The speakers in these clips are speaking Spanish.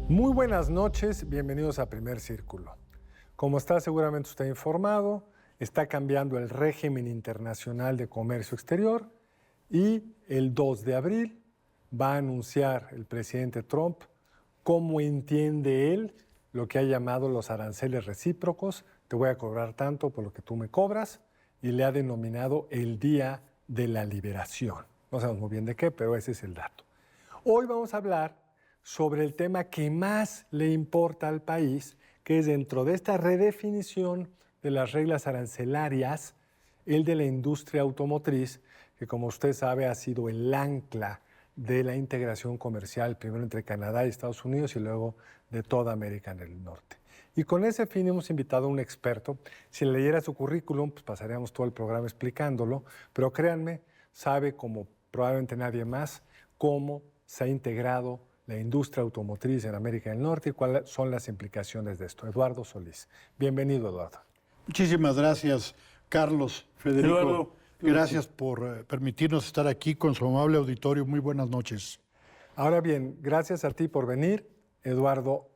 Muy buenas noches, bienvenidos a Primer Círculo. Como está seguramente usted informado, está cambiando el régimen internacional de comercio exterior y el 2 de abril va a anunciar el presidente Trump cómo entiende él lo que ha llamado los aranceles recíprocos. Te voy a cobrar tanto por lo que tú me cobras, y le ha denominado el Día de la Liberación. No sabemos muy bien de qué, pero ese es el dato. Hoy vamos a hablar sobre el tema que más le importa al país, que es dentro de esta redefinición de las reglas arancelarias, el de la industria automotriz, que como usted sabe ha sido el ancla de la integración comercial, primero entre Canadá y Estados Unidos y luego de toda América del Norte. Y con ese fin hemos invitado a un experto. Si leyera su currículum, pues pasaríamos todo el programa explicándolo, pero créanme, sabe como probablemente nadie más cómo se ha integrado la industria automotriz en América del Norte y cuáles son las implicaciones de esto. Eduardo Solís. Bienvenido, Eduardo. Muchísimas gracias, Carlos, Federico. Eduardo, gracias por permitirnos estar aquí con su amable auditorio. Muy buenas noches. Ahora bien, gracias a ti por venir, Eduardo.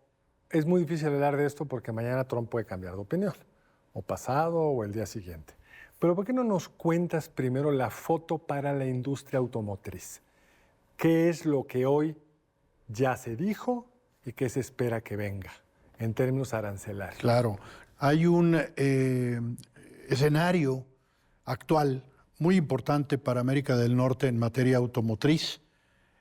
Es muy difícil hablar de esto porque mañana Trump puede cambiar de opinión, o pasado o el día siguiente. Pero ¿por qué no nos cuentas primero la foto para la industria automotriz? ¿Qué es lo que hoy ya se dijo y qué se espera que venga en términos arancelarios? Claro, hay un escenario actual muy importante para América del Norte en materia automotriz,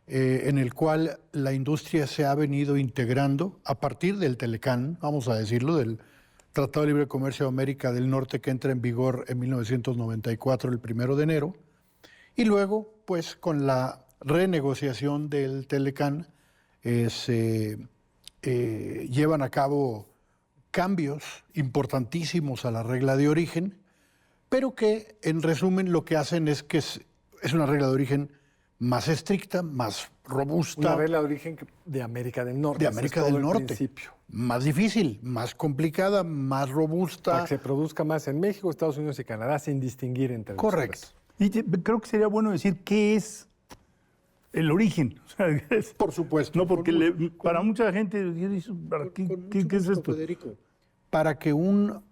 en el cual la industria se ha venido integrando a partir del Telecán, vamos a decirlo, del Tratado de Libre Comercio de América del Norte, que entra en vigor en 1994, el 1 de enero, y luego, pues, con la renegociación del Telecán, se llevan a cabo cambios importantísimos a la regla de origen, pero que, en resumen, lo que hacen es que es una regla de origen más estricta, más robusta. Una regla de origen de América del Norte. De América del Norte. Principio. Más difícil, más complicada, más robusta. Para que se produzca más en México, Estados Unidos y Canadá sin distinguir entre los Correcto. Y creo que sería bueno decir qué es el origen. O sea, Por supuesto. no, porque para mucha gente, ¿qué es esto? Federico. Para que un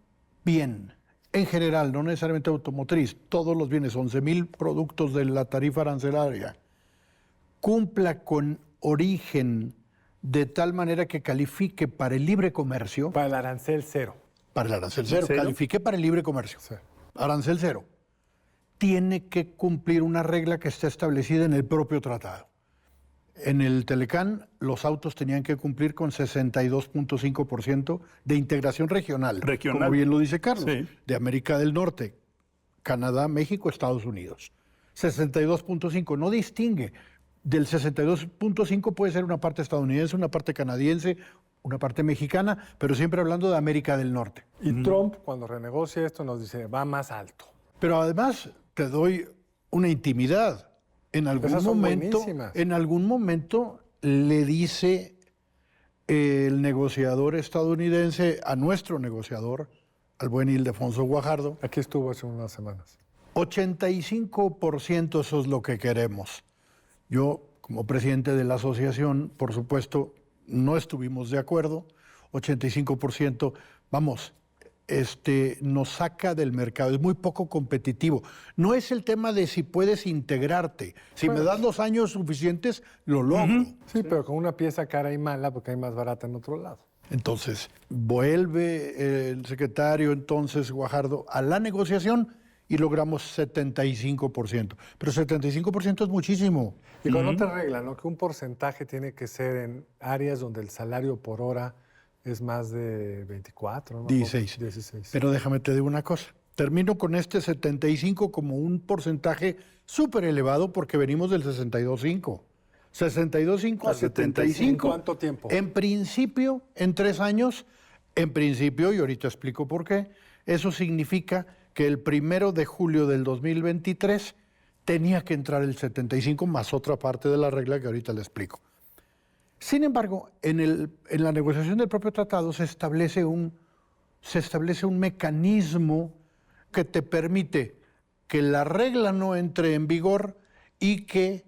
bien, en general, no necesariamente automotriz, todos los bienes, 11,000 productos de la tarifa arancelaria, cumpla con origen de tal manera que califique para el libre comercio. Para el arancel cero. Para el arancel cero. ¿Cero? Califique para el libre comercio. Sí. Arancel cero. Tiene que cumplir una regla que está establecida en el propio tratado. En el Telecán, los autos tenían que cumplir con 62.5% de integración regional, como bien lo dice Carlos, Sí. de América del Norte, Canadá, México, Estados Unidos. 62.5, no distingue. Del 62.5 puede ser una parte estadounidense, una parte canadiense, una parte mexicana, pero siempre hablando de América del Norte. Y Trump, cuando renegocia esto, nos dice, va más alto. Pero además te doy una intimidad. En Esas son buenísimas. algún momento le dice el negociador estadounidense a nuestro negociador, al buen Ildefonso Guajardo, Aquí estuvo hace unas semanas. 85% eso es lo que queremos. Yo, como presidente de la asociación, por supuesto, no estuvimos de acuerdo. 85%, vamos, nos saca del mercado, es muy poco competitivo. No es el tema de si puedes integrarte. Si me das los años suficientes, lo logro. Sí, pero con una pieza cara y mala, porque hay más barata en otro lado. Entonces, vuelve el secretario, entonces, Guajardo, a la negociación y logramos 75%. Pero 75% es muchísimo. Y con otra regla, ¿no? Que un porcentaje tiene que ser en áreas donde el salario por hora es más de 24, ¿no? 16. Pero déjame te digo una cosa. Termino con este 75 como un porcentaje súper elevado porque venimos del 62.5. 62.5 a 75. ¿Cuánto tiempo? En principio, en 3 años, en principio, y ahorita explico por qué, eso significa que el 1 de julio del 2023 tenía que entrar el 75 más otra parte de la regla que ahorita le explico. Sin embargo, en la negociación del propio tratado se establece un mecanismo que te permite que la regla no entre en vigor y que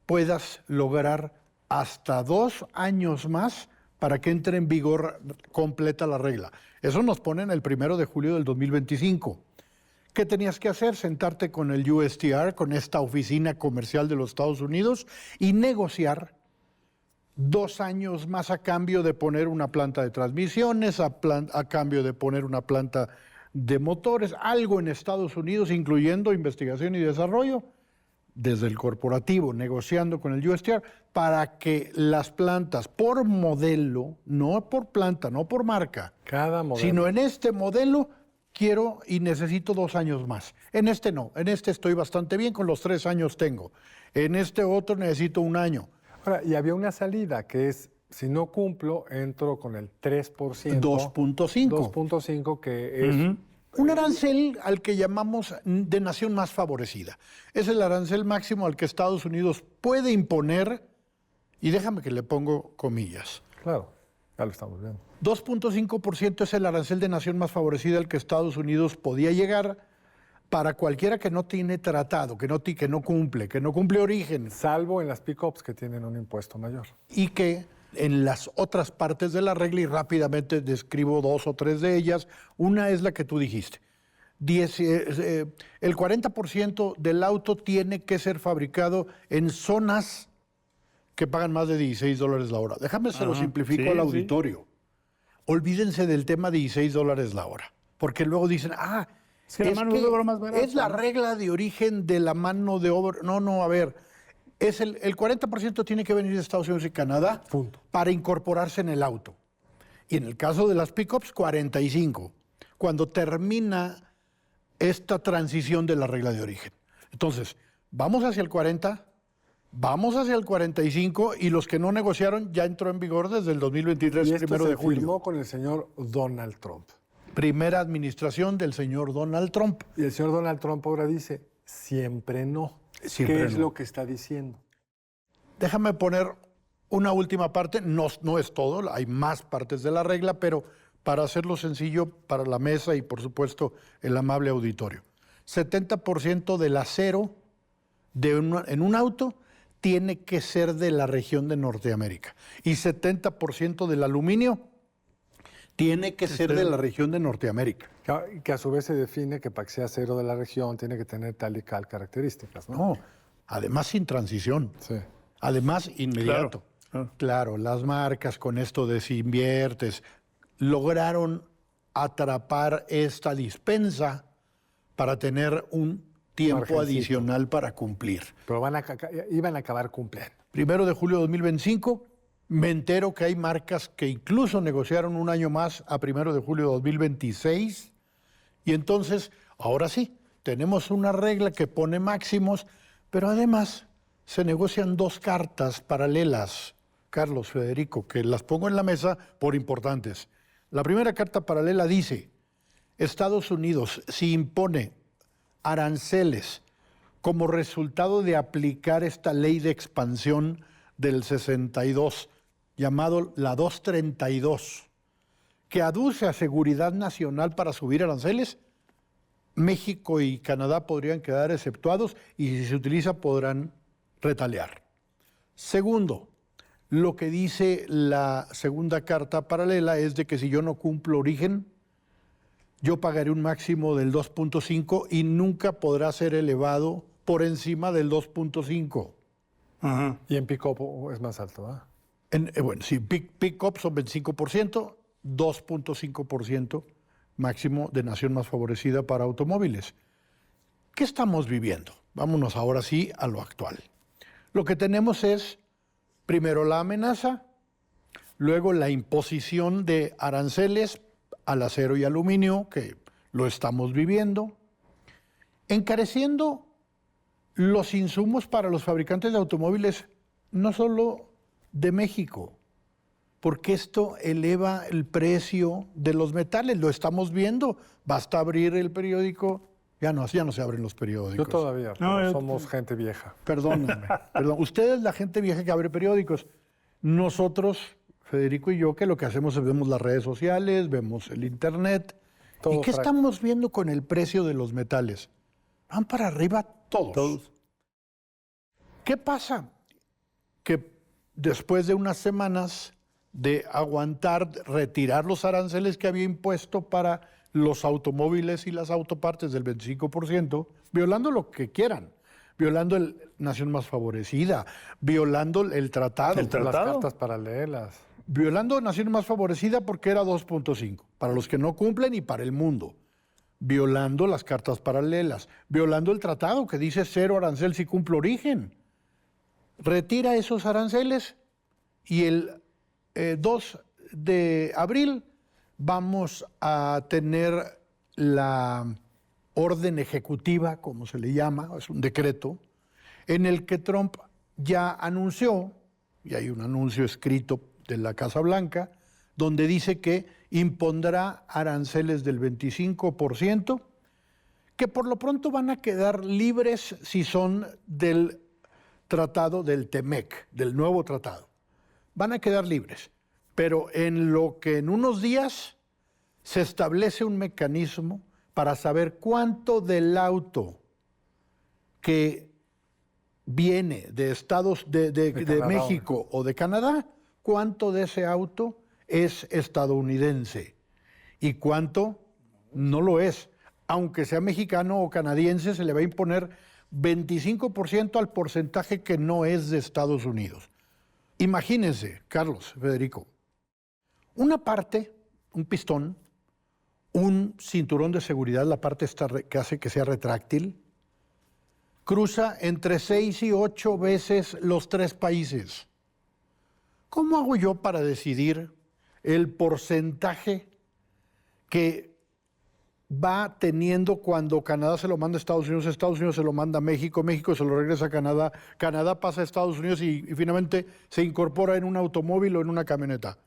puedas lograr hasta 2 años más para que entre en vigor completa la regla. Eso nos pone en el 1 de julio del 2025. ¿Qué tenías que hacer? Sentarte con el USTR, con esta oficina comercial de los Estados Unidos, y negociar 2 años más a cambio de poner una planta de transmisiones, a cambio de poner una planta de motores, algo en Estados Unidos, incluyendo investigación y desarrollo, desde el corporativo, negociando con el USTR, para que las plantas por modelo, no por planta, no por marca, Cada modelo. sino en este modelo quiero y necesito 2 años más. En este no, en este estoy bastante bien, con los 3 años tengo. En este otro necesito 1 año. Ahora, y había una salida que es, si no cumplo, entro con el 3%. 2.5. 2.5, que es... Un arancel al que llamamos de nación más favorecida. Es el arancel máximo al que Estados Unidos puede imponer, y déjame que le pongo comillas. Claro, ya lo estamos viendo. 2.5% es el arancel de nación más favorecida al que Estados Unidos podía llegar para cualquiera que no tiene tratado, que no cumple origen, Salvo en las pick-ups que tienen un impuesto mayor. y que en las otras partes de la regla, y rápidamente describo 2 o 3 de ellas, una es la que tú dijiste. El 40% del auto tiene que ser fabricado en zonas que pagan más de $16 la hora. Déjame se lo simplifico sí, al sí. auditorio. Olvídense del tema de $16 la hora, porque luego dicen, Es que la mano de obra más barata, es la ¿no? regla de origen de la mano de obra. No, a ver, es el 40% tiene que venir de Estados Unidos y Canadá Punto. para incorporarse en el auto. Y en el caso de las pickups, 45, cuando termina esta transición de la regla de origen. Entonces, vamos hacia el 40, vamos hacia el 45, y los que no negociaron ya entró en vigor desde el 2023, Y esto 1 se de julio. firmó con el señor Donald Trump. Primera administración del señor Donald Trump. Y el señor Donald Trump ahora dice, siempre no. Siempre ¿Qué es no. lo que está diciendo? Déjame poner una última parte, no es todo, hay más partes de la regla, pero para hacerlo sencillo para la mesa y por supuesto el amable auditorio. 70% del acero en un auto tiene que ser de la región de Norteamérica, y 70% del aluminio tiene que ser de la región de Norteamérica. Que a su vez se define que para que sea acero de la región tiene que tener tal y tal características, ¿no? No, además sin transición. Sí. Además, inmediato. Claro, las marcas con esto de si inviertes lograron atrapar esta dispensa para tener un tiempo Margencito. adicional para cumplir. Pero iban a acabar cumpliendo. 1 de julio de 2025, me entero que hay marcas que incluso negociaron 1 año más a 1 de julio de 2026. Y entonces, ahora sí, tenemos una regla que pone máximos, pero además se negocian 2 cartas paralelas, Carlos, Federico, que las pongo en la mesa por importantes. La primera carta paralela dice, Estados Unidos, si impone aranceles como resultado de aplicar esta ley de expansión del 62, llamado la 232, que aduce a seguridad nacional para subir aranceles, México y Canadá podrían quedar exceptuados, y si se utiliza podrán retaliar. Segundo, lo que dice la segunda carta paralela es de que si yo no cumplo origen, yo pagaré un máximo del 2.5 y nunca podrá ser elevado por encima del 2.5. Y en pick-up es más alto, ¿ah? Bueno, si pick-up son 25%, 2.5% máximo de nación más favorecida para automóviles. ¿Qué estamos viviendo? Vámonos ahora sí a lo actual. Lo que tenemos es, primero la amenaza, luego la imposición de aranceles al acero y aluminio, que lo estamos viviendo, encareciendo los insumos para los fabricantes de automóviles, no solo de México, porque esto eleva el precio de los metales, lo estamos viendo, basta abrir el periódico, ya no se abren los periódicos. Yo todavía, pero somos gente vieja. Perdóname, perdón. Usted es la gente vieja que abre periódicos. Nosotros, Federico y yo, que lo que hacemos es vemos las redes sociales, vemos el internet. Todo ¿Y qué estamos viendo con el precio de los metales? Van para arriba todos. ¿Qué pasa? Que después de unas semanas de aguantar, retirar los aranceles que había impuesto para los automóviles y las autopartes del 25%, violando lo que quieran, violando la nación más favorecida, violando el tratado. Las cartas paralelas. Violando nación más favorecida porque era 2.5, para los que no cumplen y para el mundo. Violando las cartas paralelas, violando el tratado que dice cero arancel si cumple origen. Retira esos aranceles y el 2 de abril vamos a tener la orden ejecutiva, como se le llama, es un decreto, en el que Trump ya anunció, y hay un anuncio escrito de la Casa Blanca, donde dice que impondrá aranceles del 25%, que por lo pronto van a quedar libres si son del tratado del TEMEC, del nuevo tratado. Van a quedar libres, pero en lo que en unos días se establece un mecanismo para saber cuánto del auto que viene de de México o de Canadá, cuánto de ese auto es estadounidense y cuánto no lo es. Aunque sea mexicano o canadiense, se le va a imponer 25% al porcentaje que no es de Estados Unidos. Imagínense, Carlos, Federico, una parte, un pistón, un cinturón de seguridad, la parte que hace que sea retráctil, cruza entre 6 y 8 veces los 3 países. ¿Cómo hago yo para decidir el porcentaje que va teniendo cuando Canadá se lo manda a Estados Unidos se lo manda a México, México se lo regresa a Canadá, Canadá pasa a Estados Unidos y finalmente se incorpora en un automóvil o en una camioneta?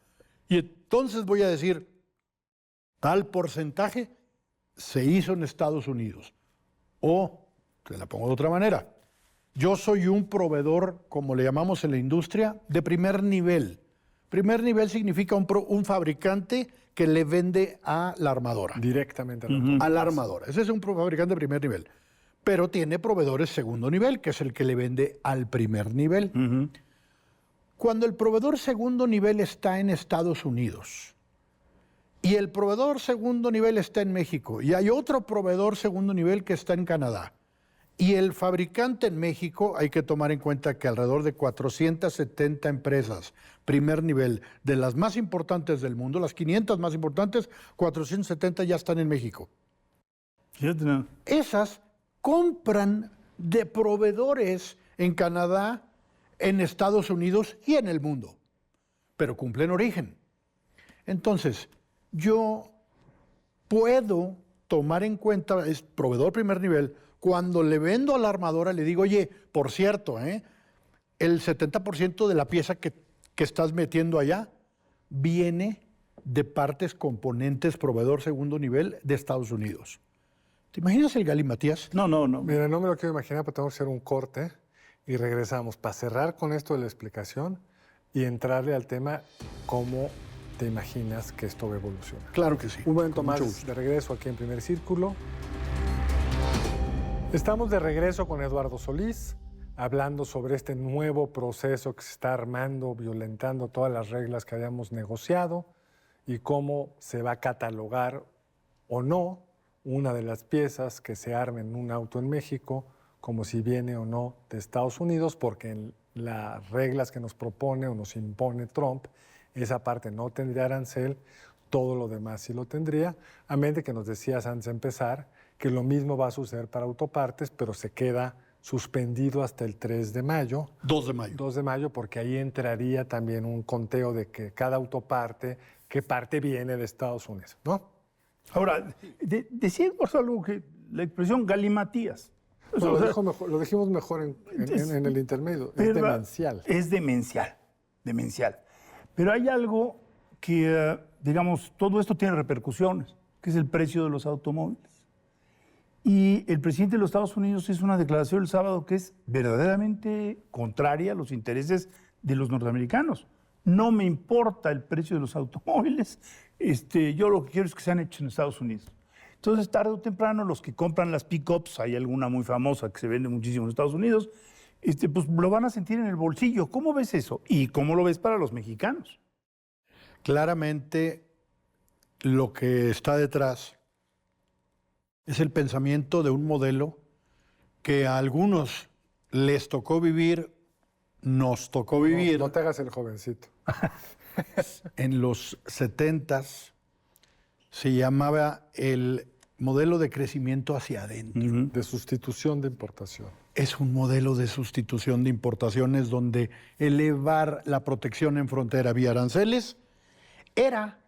Y entonces voy a decir, tal porcentaje se hizo en Estados Unidos. O, te la pongo de otra manera, yo soy un proveedor, como le llamamos en la industria, de primer nivel. Primer nivel significa un fabricante que le vende a la armadora. Directamente a la armadora. Ese es un fabricante de primer nivel. Pero tiene proveedores segundo nivel, que es el que le vende al primer nivel. Cuando el proveedor segundo nivel está en Estados Unidos y el proveedor segundo nivel está en México y hay otro proveedor segundo nivel que está en Canadá y el fabricante en México, hay que tomar en cuenta que alrededor de 470 empresas primer nivel, de las más importantes del mundo, las 500 más importantes, 470 ya están en México. Esas compran de proveedores en Canadá, en Estados Unidos y en el mundo, pero cumplen origen. Entonces, yo puedo tomar en cuenta, es proveedor primer nivel, cuando le vendo a la armadora le digo, oye, por cierto, el 70% de la pieza que estás metiendo allá viene de partes, componentes, proveedor segundo nivel de Estados Unidos. ¿Te imaginas el galimatías? No. Mira, no me lo quiero imaginar, pero tengo que hacer un corte y regresamos para cerrar con esto de la explicación y entrarle al tema cómo te imaginas que esto va a evolucionar. Claro que sí. Un momento con más mucho gusto. de regreso aquí en Primer Círculo. Estamos de regreso con Eduardo Solís, hablando sobre este nuevo proceso que se está armando, violentando todas las reglas que habíamos negociado y cómo se va a catalogar o no una de las piezas que se arme en un auto en México como si viene o no de Estados Unidos, porque en las reglas que nos propone o nos impone Trump, esa parte no tendría arancel, todo lo demás sí lo tendría, a menos de que nos decías antes de empezar que lo mismo va a suceder para autopartes, pero se queda suspendido hasta el 3 de mayo. 2 de mayo. 2 de mayo, porque ahí entraría también un conteo de que cada autoparte, qué parte viene de Estados Unidos, ¿no? Ahora, decía algo que la expresión galimatías. No, lo dijimos mejor en el intermedio. Es demencial. Es demencial. Pero hay algo que, digamos, todo esto tiene repercusiones, que es el precio de los automóviles. Y el presidente de los Estados Unidos hizo una declaración el sábado que es verdaderamente contraria a los intereses de los norteamericanos. No me importa el precio de los automóviles, yo lo que quiero es que sean hechos en Estados Unidos. Entonces, tarde o temprano, los que compran las pick-ups, hay alguna muy famosa que se vende muchísimo en Estados Unidos, pues lo van a sentir en el bolsillo. ¿Cómo ves eso? ¿Y cómo lo ves para los mexicanos? Claramente lo que está detrás es el pensamiento de un modelo que a algunos les tocó vivir, nos tocó vivir. No te hagas el jovencito. En los 70s se llamaba el modelo de crecimiento hacia adentro. De sustitución de importación. Es un modelo de sustitución de importaciones donde elevar la protección en frontera vía aranceles era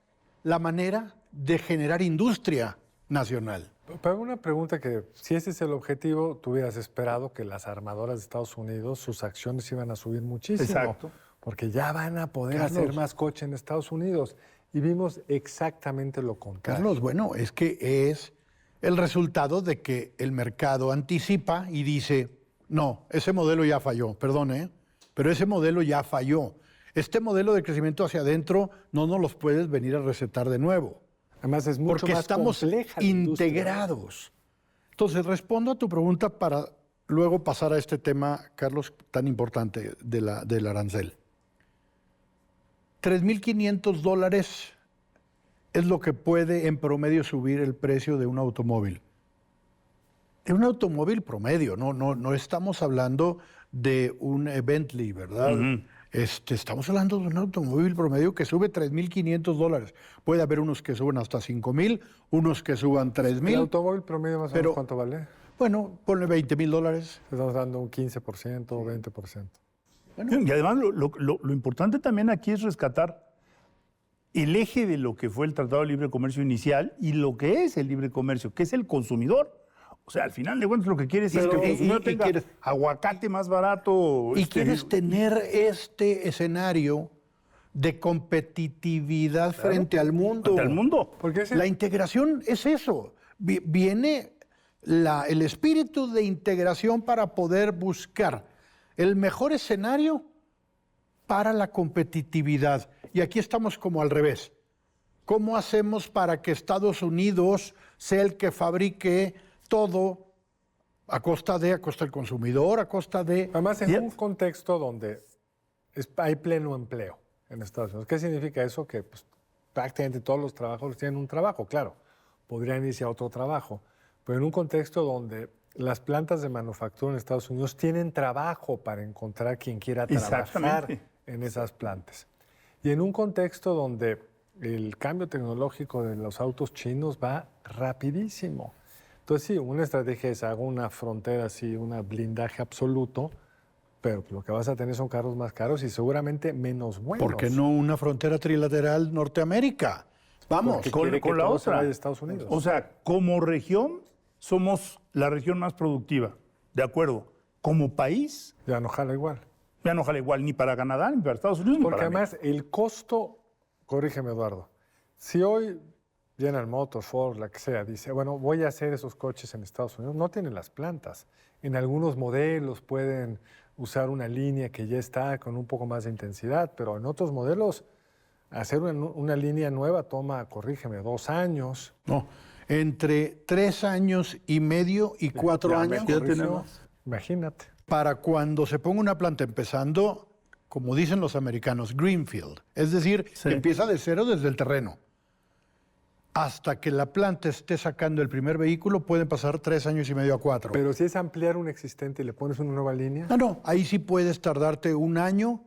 la manera de generar industria nacional. Pero una pregunta que, si ese es el objetivo, tú hubieras esperado que las armadoras de Estados Unidos, sus acciones iban a subir muchísimo. Exacto. Porque ya van a poder Carlos. hacer más coche en Estados Unidos. Y vimos exactamente lo contrario. Carlos, bueno, es que es el resultado de que el mercado anticipa y dice, no, ese modelo ya falló, perdón, pero ese modelo ya falló. Este modelo de crecimiento hacia adentro no nos los puedes venir a recetar de nuevo. Además, es mucho Porque más estamos compleja la industria. integrados. Entonces, respondo a tu pregunta para luego pasar a este tema, Carlos, tan importante del arancel. $3,500 es lo que puede en promedio subir el precio de un automóvil. De un automóvil promedio, no estamos hablando de un Bentley, ¿verdad? Estamos hablando de un automóvil promedio que sube $3,500. Puede haber unos que suben hasta $5,000, unos que suban ¿El $3,000. automóvil promedio más o menos Pero- cuánto vale? Bueno, ponle $20,000. Estamos dando un 15% o 20%. Y además lo importante también aquí es rescatar el eje de lo que fue el Tratado de Libre Comercio inicial y lo que es el libre comercio, que es el consumidor. O sea, al final de cuentas lo que quieres es que el consumidor tenga aguacate más barato. Y quieres tener este escenario de competitividad frente al mundo. ante el mundo. Porque ese, La integración es eso. Viene el espíritu de integración para poder buscar el mejor escenario para la competitividad. Y aquí estamos como al revés. ¿Cómo hacemos para que Estados Unidos sea el que fabrique todo a costa del consumidor, a costa de... además, en un contexto donde hay pleno empleo en Estados Unidos. ¿Qué significa eso? Que pues, prácticamente todos los trabajadores tienen un trabajo, claro. Podrían irse a otro trabajo. Pero en un contexto donde las plantas de manufactura en Estados Unidos tienen trabajo para encontrar quien quiera trabajar Exactamente. en esas plantas. Y en un contexto donde el cambio tecnológico de los autos chinos va rapidísimo. Entonces, sí, una estrategia es hago una frontera así, un blindaje absoluto, pero lo que vas a tener son carros más caros y seguramente menos buenos. ¿Por qué no una frontera trilateral Norteamérica? Vamos. Porque Con, quiere que con la todo se otra. vaya a Estados Unidos. O sea, como región somos la región más productiva, de acuerdo. Como país, Ya no jala igual. ya no jala igual ni para Canadá, ni para Estados Unidos, ni Porque para además el costo, corrígeme Eduardo, si hoy General Motors, Ford, la que sea, dice, bueno, voy a hacer esos coches en Estados Unidos, no tienen las plantas. En algunos modelos pueden usar una línea que ya está con un poco más de intensidad, pero en otros modelos hacer una línea nueva toma, corrígeme, 2 años. No, entre 3 años y medio y 4 Ya años ya tenemos. Imagínate. para cuando se ponga una planta empezando, como dicen los americanos, greenfield. Es decir, Sí. que empieza de cero desde el terreno. Hasta que la planta esté sacando el primer vehículo, pueden pasar 3 años y medio a 4. Pero si es ampliar un existente y le pones una nueva línea, No, ahí sí puedes tardarte 1 año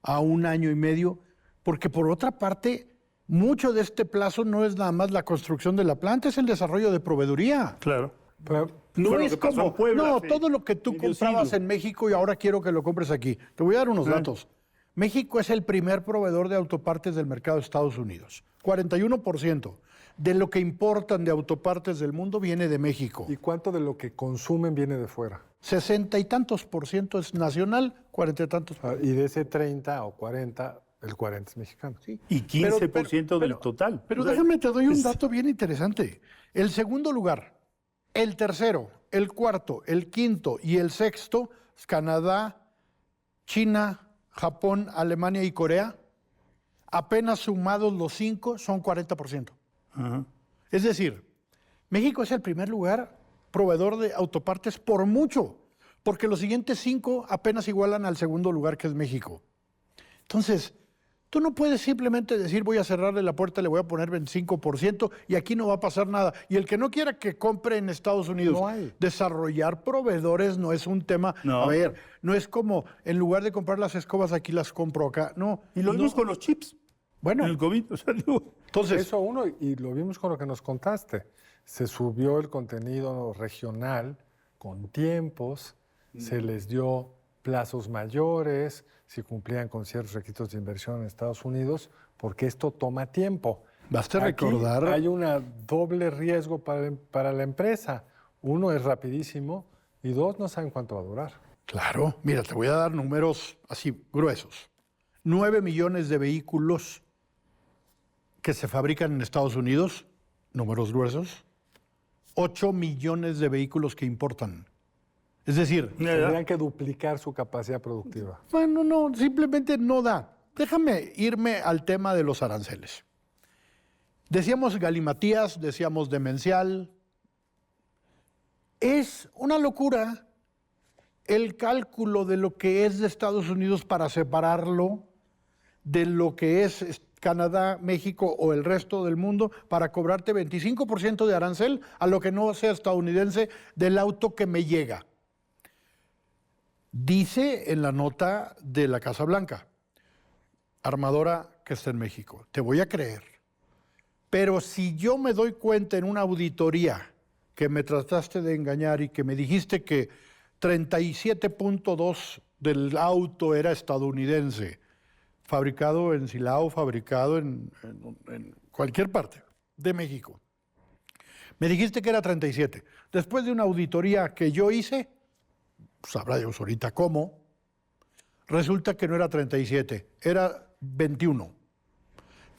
a 1 año y medio, porque por otra parte, mucho de este plazo no es nada más la construcción de la planta, es el desarrollo de proveeduría. Claro. pero- No Fue lo es que pasó como, en Puebla no, hace todo lo que tú medio comprabas siglo. en México y ahora quiero que lo compres aquí. Te voy a dar unos datos. México es el primer proveedor de autopartes del mercado de Estados Unidos. 41% de lo que importan de autopartes del mundo viene de México. ¿y cuánto de lo que consumen viene de fuera? 60 y tantos por ciento es nacional, 40 y tantos. Y de ese 30 o 40, el 40 es mexicano. Sí. Y 15% del total. Pero O sea, déjame, te doy un dato bien interesante. El segundo lugar, el tercero, el cuarto, el quinto y el sexto es Canadá, China, Japón, Alemania y Corea. Apenas sumados los 5 son 40%. Ajá. Es decir, México es el primer lugar proveedor de autopartes por mucho, porque los siguientes 5 apenas igualan al segundo lugar que es México. Entonces, Tú no puedes simplemente decir voy a cerrarle la puerta, le voy a poner 25% y aquí no va a pasar nada. Y el que no quiera que compre en Estados Unidos, No hay. desarrollar proveedores no es un tema. No. A ver, no es como en lugar de comprar las escobas aquí las compro acá. No. Y lo vimos con los chips Bueno, en el COVID. O sea, digo, entonces, Eso uno, y lo vimos con lo que nos contaste. Se subió el contenido regional con tiempos, se les dio plazos mayores, si cumplían con ciertos requisitos de inversión en Estados Unidos, porque esto toma tiempo. basta Aquí recordar. hay un doble riesgo para la empresa. Uno es rapidísimo y dos, no saben cuánto va a durar. Claro, mira, te voy a dar números así gruesos. 9 millones de vehículos que se fabrican en Estados Unidos, números gruesos. 8 millones de vehículos que importan. Es decir, Tendrían que duplicar su capacidad productiva. bueno, no, simplemente no da. Déjame irme al tema de los aranceles. Decíamos galimatías, decíamos demencial. Es una locura el cálculo de lo que es de Estados Unidos para separarlo de lo que es Canadá, México o el resto del mundo para cobrarte 25% de arancel a lo que no sea estadounidense del auto que me llega. Dice en la nota de la Casa Blanca, armadora que está en México, te voy a creer. Pero si yo me doy cuenta en una auditoría que me trataste de engañar y que me dijiste que 37.2 del auto era estadounidense, fabricado en Silao, fabricado en cualquier parte de México. Me dijiste que era 37. Después de una auditoría que yo hice, sabrá Dios ahorita cómo, resulta que no era 37, era 21.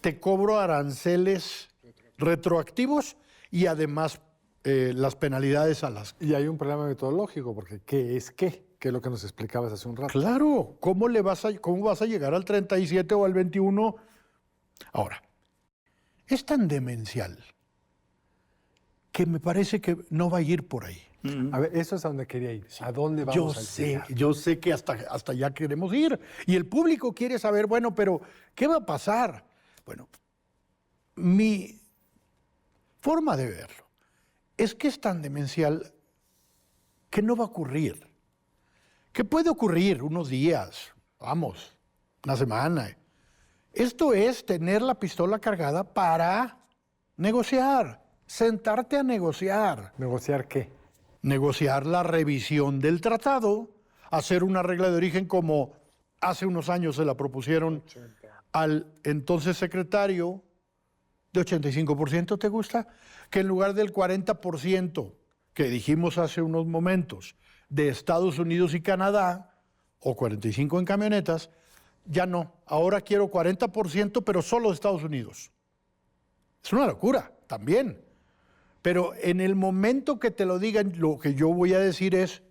Te cobro aranceles retroactivos y además las penalidades a las... Y hay un problema metodológico, porque ¿qué es qué? Que es lo que nos explicabas hace un rato. Claro, ¿cómo vas a llegar al 37 o al 21? Ahora, es tan demencial que me parece que no va a ir por ahí. A ver, eso es a donde quería ir. ¿A dónde vamos a llegar? Yo sé que hasta allá queremos ir. Y el público quiere saber, bueno, pero ¿qué va a pasar? Bueno, mi forma de verlo es que es tan demencial que no va a ocurrir. ¿Qué puede ocurrir? Unos días, vamos, una semana. Esto es tener la pistola cargada para negociar, sentarte a negociar. ¿Negociar qué? Negociar la revisión del tratado, hacer una regla de origen como hace unos años se la propusieron al entonces secretario de 85%, ¿te gusta? Que en lugar del 40% que dijimos hace unos momentos de Estados Unidos y Canadá, o 45% en camionetas, ya no. Ahora quiero 40%, pero solo de Estados Unidos. Es una locura, también. Pero en el momento que te lo digan, lo que yo voy a decir es,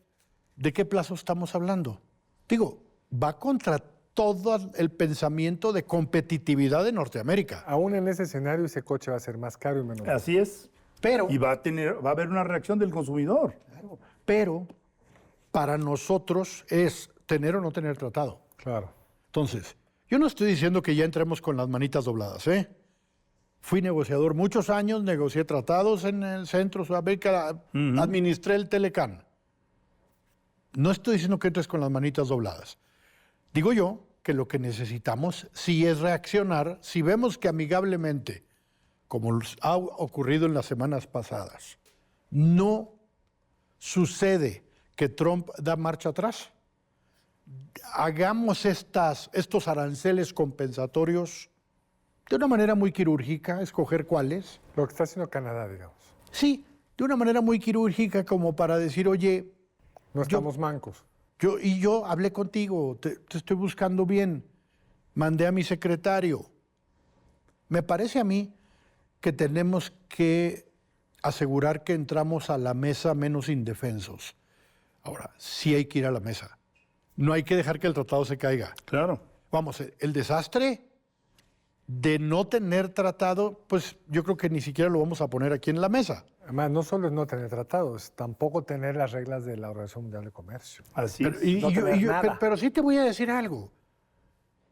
¿de qué plazo estamos hablando? Digo, va contra todo el pensamiento de competitividad de Norteamérica. Aún en ese escenario, ese coche va a ser más caro y menos. así es. Pero, Y va a haber una reacción del consumidor. pero para nosotros es tener o no tener tratado. Claro. Entonces, yo no estoy diciendo que ya entremos con las manitas dobladas, ¿eh? Fui negociador muchos años, negocié tratados en el Centro Sudamérica, administré el Telecán. No estoy diciendo que entres con las manitas dobladas. Digo yo que lo que necesitamos sí es reaccionar si vemos que amigablemente, como ha ocurrido en las semanas pasadas, no sucede que Trump da marcha atrás. Hagamos estos aranceles compensatorios de una manera muy quirúrgica, escoger cuáles. Lo que está haciendo Canadá, digamos. Sí, de una manera muy quirúrgica como para decir, oye, No estamos mancos. yo hablé contigo, te estoy buscando bien, mandé a mi secretario. Me parece a mí que tenemos que asegurar que entramos a la mesa menos indefensos. Ahora, sí hay que ir a la mesa. No hay que dejar que el tratado se caiga. Claro. Vamos, el desastre de no tener tratado, pues yo creo que ni siquiera lo vamos a poner aquí en la mesa. Además, no solo es no tener tratados, tampoco tener las reglas de la Organización Mundial de Comercio. Así Pero, es. No tener nada. pero sí te voy a decir algo.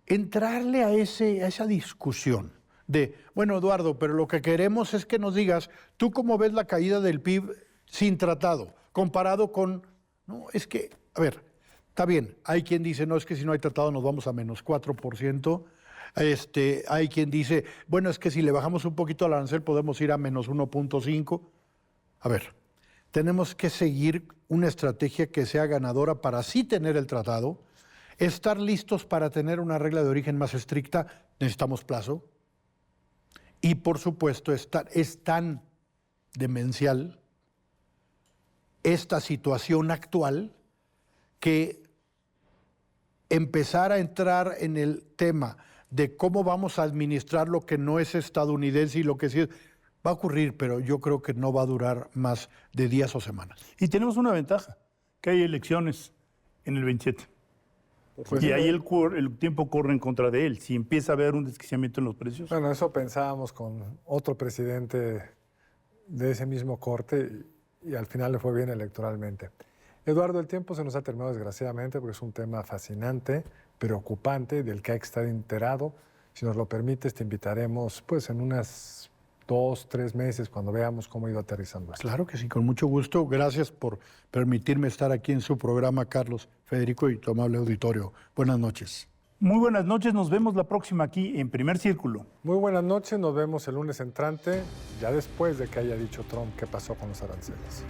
entrarle a esa discusión de, bueno, Eduardo, pero lo que queremos es que nos digas, ¿tú cómo ves la caída del PIB sin tratado, comparado con... No, es que, a ver, está bien, hay quien dice, no, es que si no hay tratado nos vamos a menos 4%. Hay quien dice, bueno, es que si le bajamos un poquito al arancel podemos ir a menos 1.5. A ver, tenemos que seguir una estrategia que sea ganadora para sí tener el tratado, estar listos para tener una regla de origen más estricta, necesitamos plazo. Y por supuesto, es tan demencial esta situación actual que empezar a entrar en el tema de cómo vamos a administrar lo que no es estadounidense y lo que sí es, va a ocurrir, pero yo creo que no va a durar más de días o semanas. Y tenemos una ventaja, que hay elecciones en el 27. Pues y sí, ahí el tiempo corre en contra de él. Si empieza a haber un desquiciamiento en los precios. Bueno, eso pensábamos con otro presidente de ese mismo corte y al final le fue bien electoralmente. Eduardo, el tiempo se nos ha terminado desgraciadamente porque es un tema fascinante, preocupante, del que hay que estar enterado. Si nos lo permites, te invitaremos pues en unas 2, 3 meses cuando veamos cómo ha ido aterrizando esto. Claro que sí, con mucho gusto. Gracias por permitirme estar aquí en su programa, Carlos, Federico y tu amable auditorio. Buenas noches. Muy buenas noches, nos vemos la próxima aquí en Primer Círculo. Muy buenas noches, nos vemos el lunes entrante, ya después de que haya dicho Trump qué pasó con los aranceles.